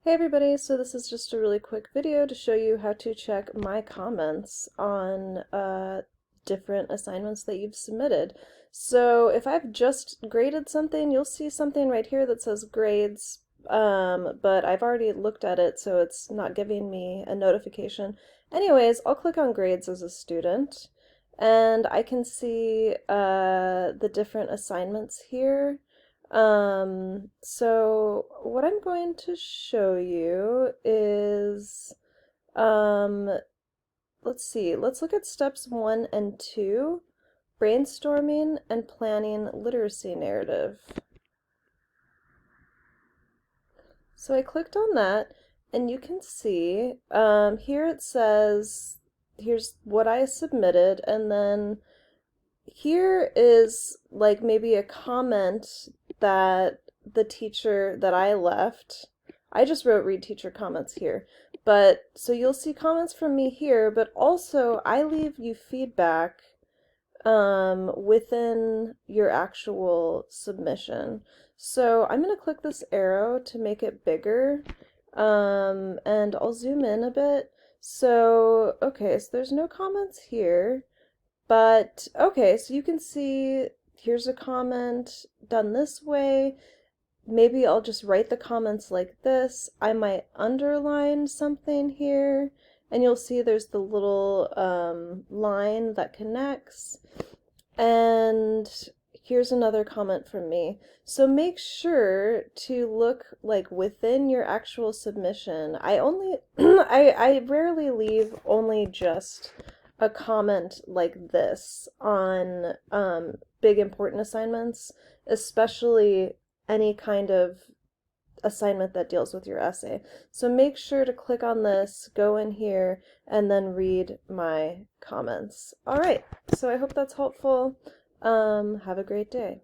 Hey everybody, so this is just a really quick video to show you how to check my comments on different assignments that you've submitted. So if I've just graded something, you'll see something right here that says grades, but I've already looked at it, so it's not giving me a notification. Anyways, I'll click on grades as a student, and I can see the different assignments here. So what I'm going to show you is, um, let's see, let's look at steps 1 and 2, brainstorming and planning literacy narrative. So I clicked on that, and you can see, here it says, here's what I submitted, and then here is like maybe a comment that the teacher that I left. I just wrote read teacher comments here. But so you'll see comments from me here, but also I leave you feedback within your actual submission. So I'm going to click this arrow to make it bigger, and I'll zoom in a bit. So, okay, so there's no comments here. But okay, so you can see here's a comment done this way. Maybe I'll just write the comments like this. I might underline something here, and you'll see there's the little line that connects. And here's another comment from me. So make sure to look like within your actual submission. I only I rarely leave only just a comment like this on big important assignments, especially any kind of assignment that deals with your essay. So make sure to click on this, go in here, and then read my comments. All right, so I hope that's helpful. Have a great day.